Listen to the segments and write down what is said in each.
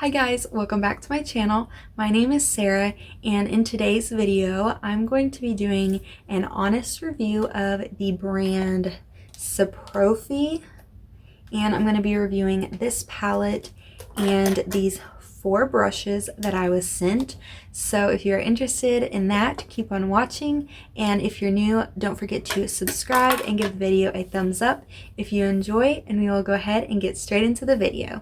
Hi guys, welcome back to my channel. My name is Sarah, and in today's video I'm going to be doing an honest review of the brand Seprofe, and I'm going to be reviewing this palette and these 4 brushes that I was sent. So if you're interested in that, keep on watching, and if you're new, don't forget to subscribe and give the video a thumbs up if you enjoy, and we will go ahead and get straight into the video.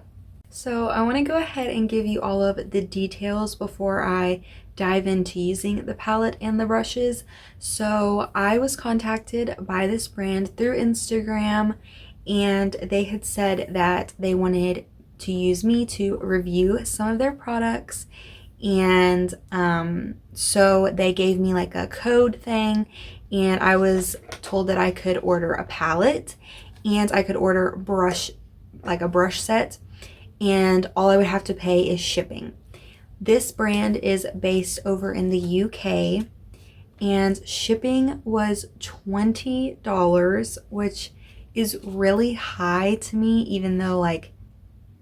So I want to go ahead and give you all of the details before I dive into using the palette and the brushes. So I was contacted by this brand through Instagram, and they had said that they wanted to use me to review some of their products, and so they gave me like a code thing, and I was told that I could order a palette and I could order a brush set, and all I would have to pay is shipping. This brand is based over in the UK, and shipping was $20, which is really high to me, even though like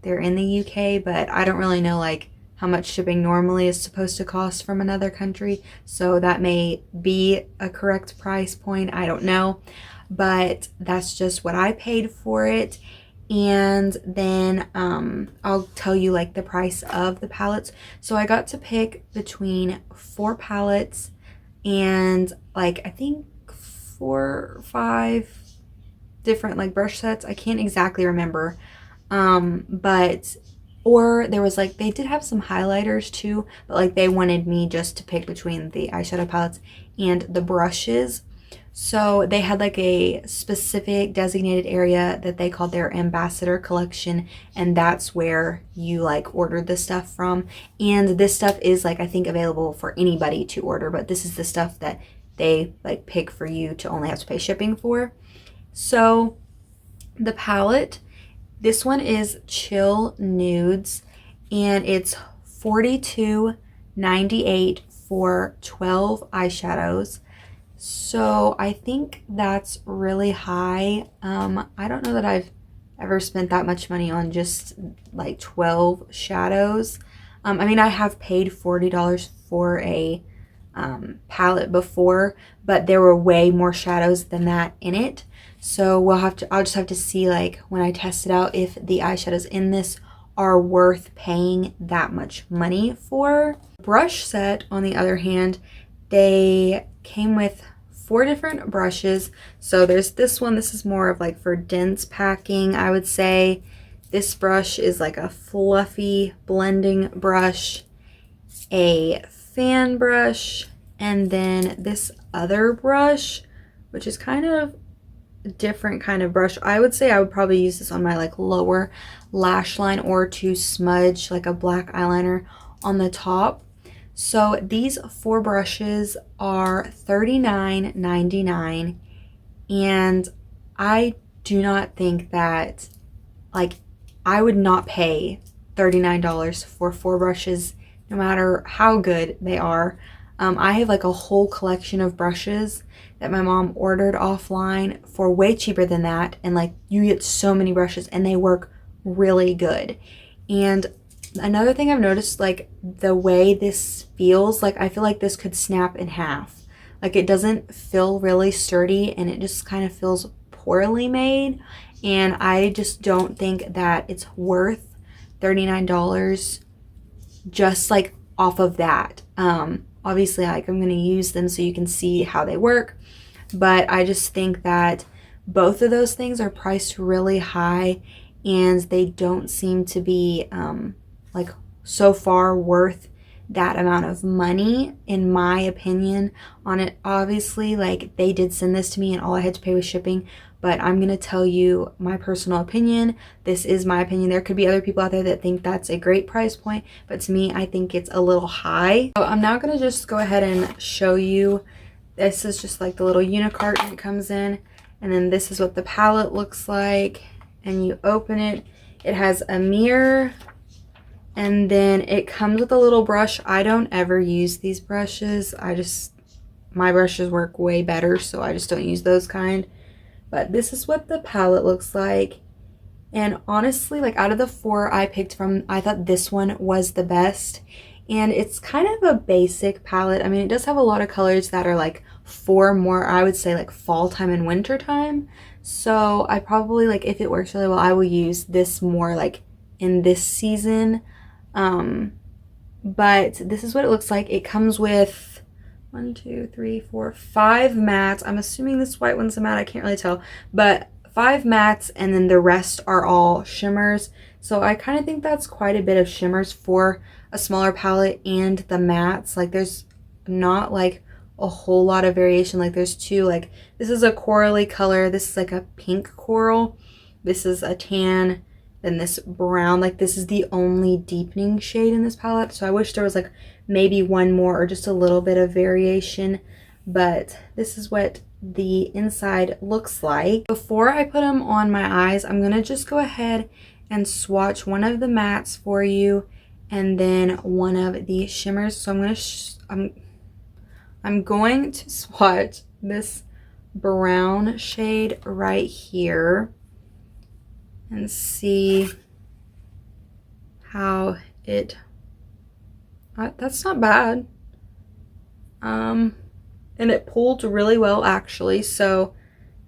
they're in the UK, but I don't really know like how much shipping normally is supposed to cost from another country, so that may be a correct price point, I don't know, but that's just what I paid for it. And then I'll tell you like the price of the palettes. So I got to pick between 4 palettes and like I think 4 or 5 different like brush sets. I can't exactly remember, or there was like, they did have some highlighters too, but like they wanted me just to pick between the eyeshadow palettes and the brushes. So they had like a specific designated area that they called their ambassador collection, and that's where you like ordered the stuff from. And this stuff is like, I think, available for anybody to order, but this is the stuff that they like pick for you to only have to pay shipping for. So the palette, this one is Chill Nudes, and it's $42.98 for 12 eyeshadows. So I think that's really high. I don't know that I've ever spent that much money on just like 12 shadows. I mean, I have paid $40 for a palette before, but there were way more shadows than that in it. So I'll just have to see like when I test it out if the eyeshadows in this are worth paying that much money for. Brush set, on the other hand, they came with 4 different brushes. So there's this one, this is more of like for dense packing, I would say. This brush is like a fluffy blending brush, a fan brush, and then this other brush, which is kind of a different kind of brush. I would say I would probably use this on my like lower lash line or to smudge like a black eyeliner on the top. So these 4 brushes are $39.99, and I do not think that, like, I would not pay $39 for 4 brushes no matter how good they are. I have like a whole collection of brushes that my mom ordered offline for way cheaper than that, and like you get so many brushes and they work really good. And another thing I've noticed, like the way this feels, like I feel like this could snap in half. Like it doesn't feel really sturdy, and it just kind of feels poorly made, and I just don't think that it's worth $39 just like off of that. Obviously like I'm gonna use them so you can see how they work, but I just think that both of those things are priced really high, and they don't seem to be like so far worth that amount of money, in my opinion, on it. Obviously, like they did send this to me and all I had to pay was shipping, but I'm gonna tell you my personal opinion. This is my opinion. There could be other people out there that think that's a great price point, but to me, I think it's a little high. So I'm now gonna just go ahead and show you. This is just like the little unicarton it comes in, and then this is what the palette looks like, and you open it. It has a mirror, and then it comes with a little brush. I don't ever use these brushes. My brushes work way better, so I just don't use those kind. But this is what the palette looks like. And honestly, like out of the 4 I picked from, I thought this one was the best. And it's kind of a basic palette. I mean, it does have a lot of colors that are like for more, I would say, like fall time and winter time. So I probably, like, if it works really well, I will use this more like in this season. But this is what it looks like. It comes with 1, 2, 3, 4, 5 mattes. I'm assuming this white one's a matte, I can't really tell, but 5 mattes, and then the rest are all shimmers. So I kind of think that's quite a bit of shimmers for a smaller palette. And the mattes, like, there's not like a whole lot of variation. Like, there's 2, like, this is a corally color, this is like a pink coral, this is a tan, then this brown. Like, this is the only deepening shade in this palette. So I wish there was like maybe one more or just a little bit of variation. But this is what the inside looks like. Before I put them on my eyes, I'm gonna just go ahead and swatch one of the mattes for you and then one of the shimmers. So I'm going to swatch this brown shade right here and see how it, that's not bad. And it pulled really well actually. So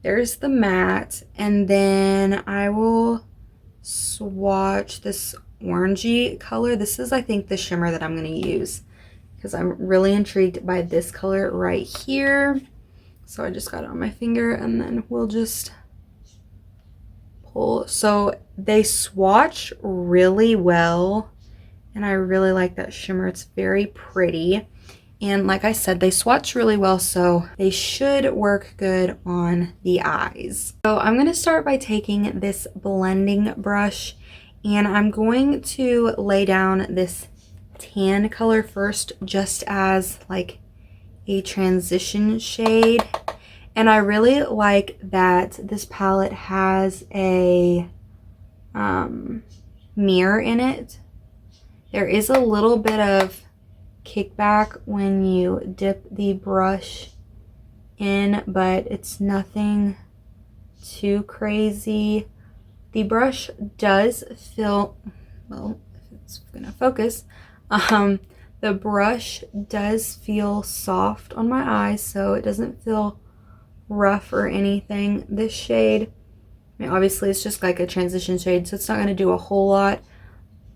there's the matte, and then I will swatch this orangey color. This is, I think, the shimmer that I'm going to use because I'm really intrigued by this color right here. So I just got it on my finger, and then we'll just pull. So they swatch really well, and I really like that shimmer. It's very pretty. And like I said, they swatch really well, so they should work good on the eyes. So I'm going to start by taking this blending brush, and I'm going to lay down this tan color first, just as like a transition shade. And I really like that this palette has a mirror in it. There is a little bit of kickback when you dip the brush in, but it's nothing too crazy. The brush does feel, well, if it's gonna focus, the brush does feel soft on my eyes, so it doesn't feel rough or anything. This shade, I mean, obviously it's just like a transition shade, so it's not gonna do a whole lot,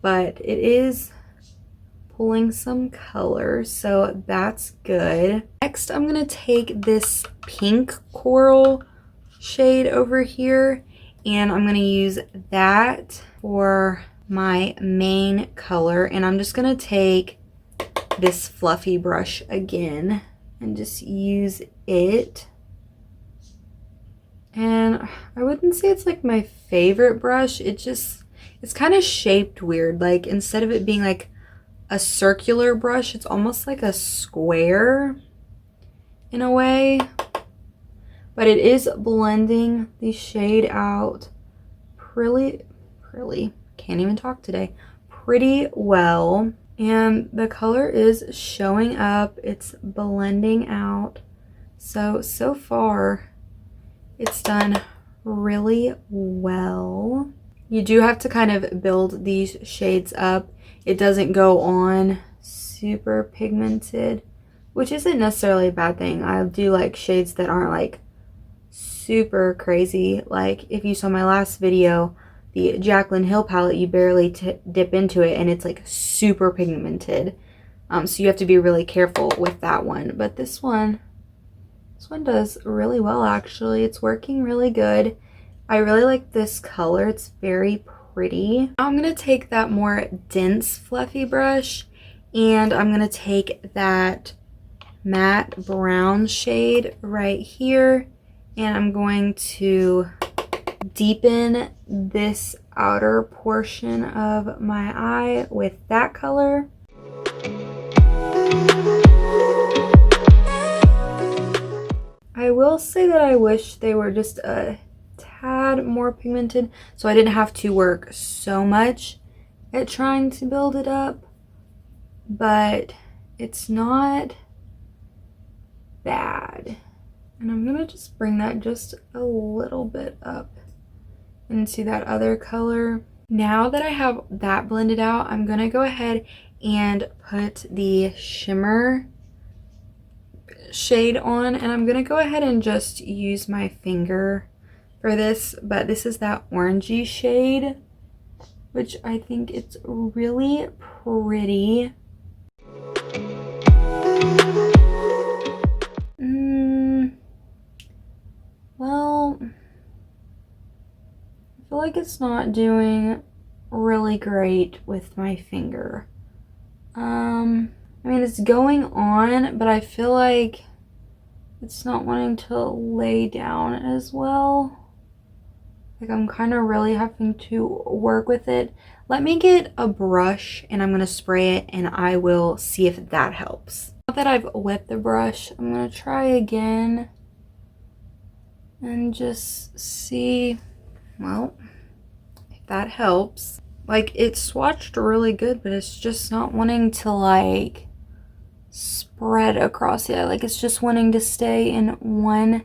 but it is pulling some color, so that's good. Next, I'm gonna take this pink coral shade over here, and I'm gonna use that for my main color. And I'm just gonna take this fluffy brush again and just use it. And I wouldn't say it's like my favorite brush. It's kind of shaped weird. Like, instead of it being like a circular brush, it's almost like a square in a way, but it is blending the shade out pretty, can't even talk today, pretty well. And the color is showing up, it's blending out. So far it's done really well. You do have to kind of build these shades up. It doesn't go on super pigmented, which isn't necessarily a bad thing. I do like shades that aren't like super crazy. Like, if you saw my last video, the Jaclyn Hill palette, you barely dip into it and it's like super pigmented. So you have to be really careful with that one. But this one does really well actually. It's working really good. I really like this color. It's very pretty. Now I'm going to take that more dense fluffy brush, and I'm going to take that matte brown shade right here, and I'm going to deepen this outer portion of my eye with that color. I will say that I wish they were just a tad more pigmented, so I didn't have to work so much at trying to build it up, but it's not bad. And I'm gonna just bring that just a little bit up into that other color. Now that I have that blended out, I'm gonna go ahead and put the shimmer shade on, and I'm gonna go ahead and just use my finger for this, but this is that orangey shade, which I think it's really pretty. Well, I feel like it's not doing really great with my finger. I mean, it's going on, but I feel like it's not wanting to lay down as well. Like, I'm kind of really having to work with it. Let me get a brush and I'm going to spray it and I will see if that helps. Now that I've wet the brush, I'm going to try again and just see, well, if that helps. Like, it swatched really good, but it's just not wanting to, like, spread across the eye. Like, it's just wanting to stay in one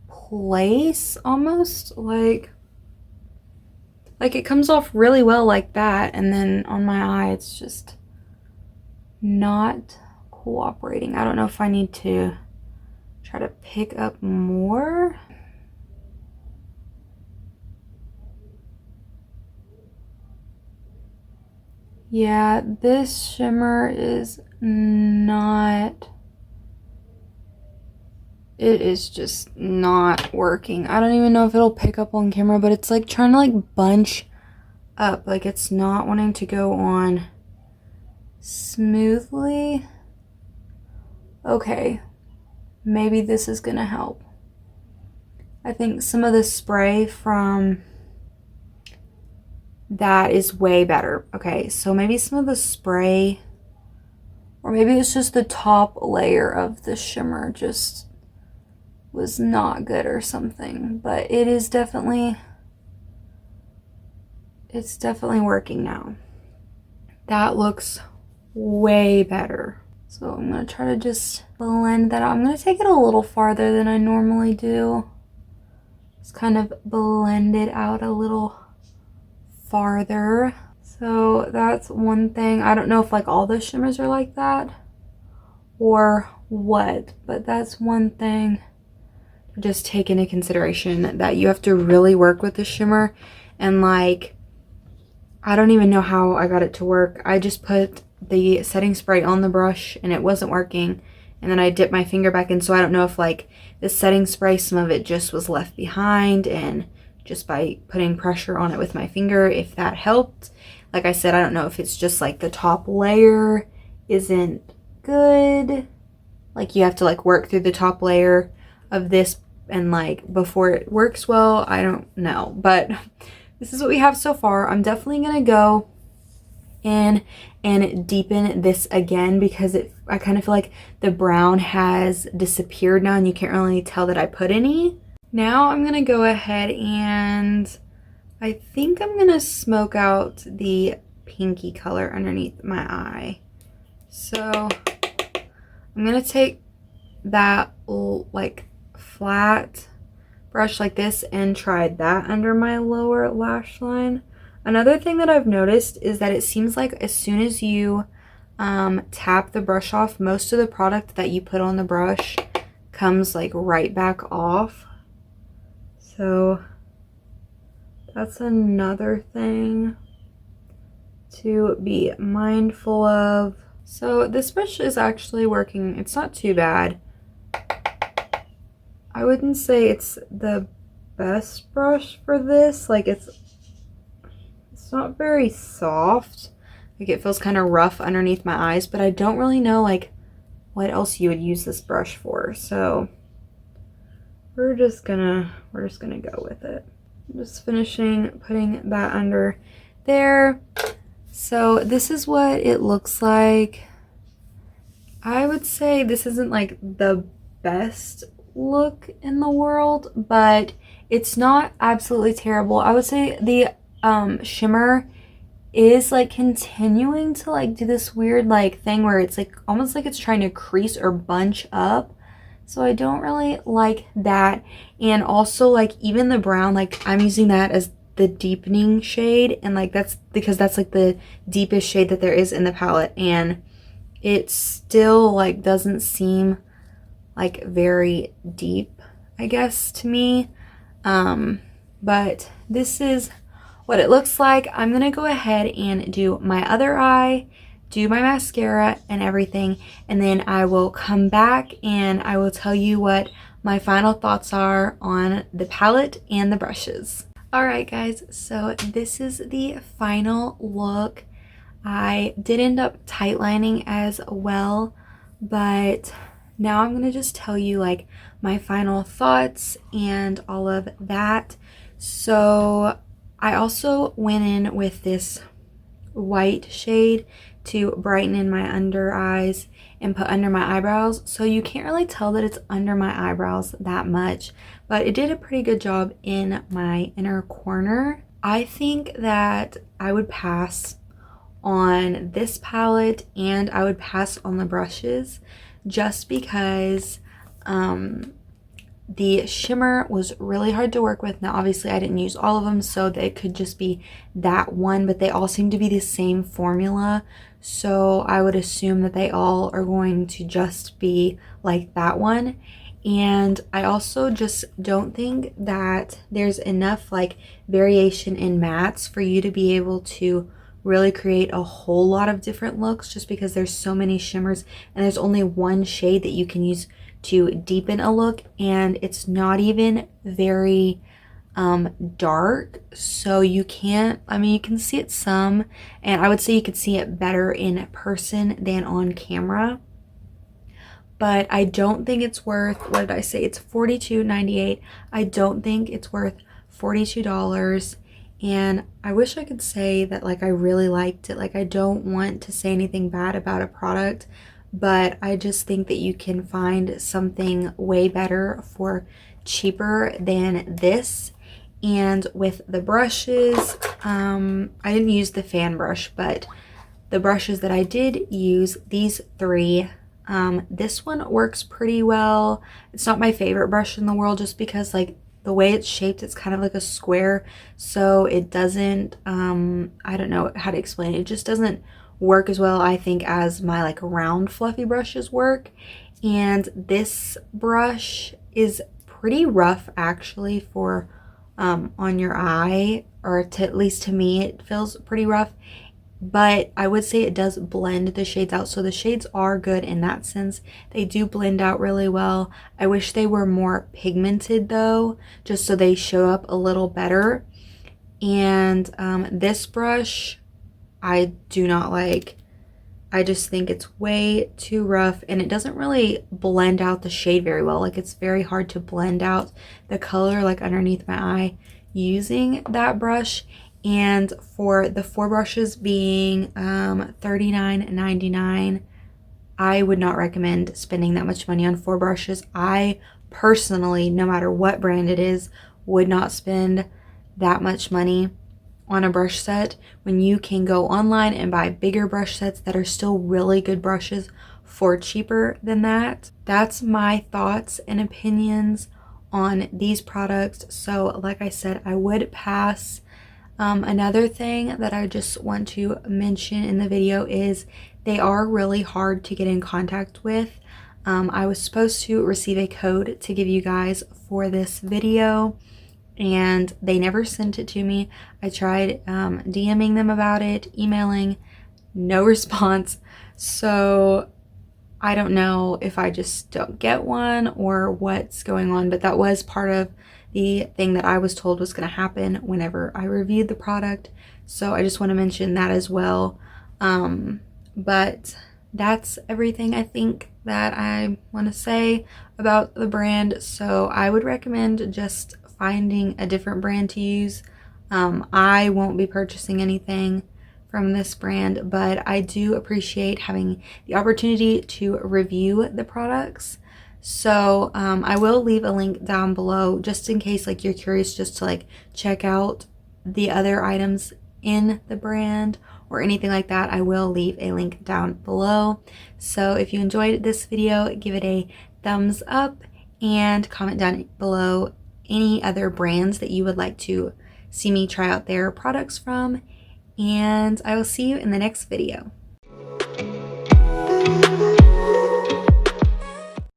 place, almost. Like it comes off really well like that, and then on my eye, it's just not cooperating. I don't know if I need to try to pick up more. Yeah, this shimmer is not, it is just not working. I don't even know if it'll pick up on camera, but it's like trying to like bunch up. Like, it's not wanting to go on smoothly. Okay, maybe this is gonna help. I think some of the spray from that is way better. Okay, so maybe some of the spray, or maybe it's just the top layer of the shimmer just was not good or something, but it is definitely, it's definitely working now. That looks way better. So I'm gonna try to just blend that out. I'm gonna take it a little farther than I normally do. Just kind of blend it out a little farther. So that's one thing. I don't know if like all the shimmers are like that or what, but that's one thing to just take into consideration, that you have to really work with the shimmer. And like, I don't even know how I got it to work. I just put the setting spray on the brush and it wasn't working, and then I dipped my finger back in. So I don't know if like the setting spray, some of it just was left behind, and just by putting pressure on it with my finger, if that helped. Like I said, I don't know if it's just like the top layer isn't good. Like, you have to like work through the top layer of this, and like before it works well, I don't know. But this is what we have so far. I'm definitely gonna go in and deepen this again, because I kind of feel like the brown has disappeared now and you can't really tell that I put any. Now I'm gonna go ahead and I think I'm gonna smoke out the pinky color underneath my eye. So I'm gonna take that like flat brush like this and try that under my lower lash line. Another thing that I've noticed is that it seems like as soon as you tap the brush off, most of the product that you put on the brush comes like right back off. So that's another thing to be mindful of. So this brush is actually working. It's not too bad. I wouldn't say it's the best brush for this. Like, it's not very soft. Like, it feels kind of rough underneath my eyes, but I don't really know like what else you would use this brush for. So we're just gonna go with it. I'm just finishing putting that under there. So this is what it looks like. I would say this isn't like the best look in the world, but it's not absolutely terrible. I would say the shimmer is like continuing to like do this weird like thing where it's like almost like it's trying to crease or bunch up. So I don't really like that. And also like even the brown, like I'm using that as the deepening shade, and like that's because that's like the deepest shade that there is in the palette, and it still like doesn't seem like very deep, I guess, to me. But this is what it looks like. I'm gonna go ahead and do my other eye, do my mascara and everything, and then I will come back and I will tell you what my final thoughts are on the palette and the brushes. Alright guys, so this is the final look. I did end up tightlining as well, but now I'm gonna just tell you like my final thoughts and all of that. So I also went in with this white shade to brighten in my under eyes and put under my eyebrows, so you can't really tell that it's under my eyebrows that much, but it did a pretty good job in my inner corner. I think that I would pass on this palette and I would pass on the brushes just because the shimmer was really hard to work with. Now obviously I didn't use all of them, so they could just be that one, but they all seem to be the same formula, so I would assume that they all are going to just be like that one. And I also just don't think that there's enough like variation in mattes for you to be able to really create a whole lot of different looks, just because there's so many shimmers and there's only one shade that you can use to deepen a look, and it's not even very dark, so you can't, I mean, you can see it some, and I would say you could see it better in person than on camera. But I don't think it's worth, what did I say, it's $42.98. I don't think it's worth $42, and I wish I could say that like I really liked it. Like, I don't want to say anything bad about a product, but I just think that you can find something way better for cheaper than this. And with the brushes, I didn't use the fan brush, but the brushes that I did use, these three, this one works pretty well. It's not my favorite brush in the world just because like the way it's shaped, it's kind of like a square, so it doesn't, I don't know how to explain it. It just doesn't work as well, I think, as my like round fluffy brushes work. And this brush is pretty rough actually for on your eye, or to, at least to me it feels pretty rough, but I would say it does blend the shades out, so the shades are good in that sense. They do blend out really well. I wish they were more pigmented though, just so they show up a little better. And this brush I do not like. I just think it's way too rough, and it doesn't really blend out the shade very well. Like, it's very hard to blend out the color like underneath my eye using that brush. And for the 4 brushes being $39.99, I would not recommend spending that much money on 4 brushes. I personally, no matter what brand it is, would not spend that much money on a brush set when you can go online and buy bigger brush sets that are still really good brushes for cheaper than that. That's my thoughts and opinions on these products. So like I said, I would pass. Another thing that I just want to mention in the video is they are really hard to get in contact with. I was supposed to receive a code to give you guys for this video, and they never sent it to me. I tried DMing them about it, emailing, no response. So I don't know if I just don't get one or what's going on, but that was part of the thing that I was told was going to happen whenever I reviewed the product. So I just want to mention that as well. But that's everything I think that I want to say about the brand. So I would recommend just finding a different brand to use. I won't be purchasing anything from this brand, but I do appreciate having the opportunity to review the products. So I will leave a link down below just in case like you're curious just to like check out the other items in the brand or anything like that. I will leave a link down below. So if you enjoyed this video, give it a thumbs up and comment down below any other brands that you would like to see me try out their products from, and I will see you in the next video.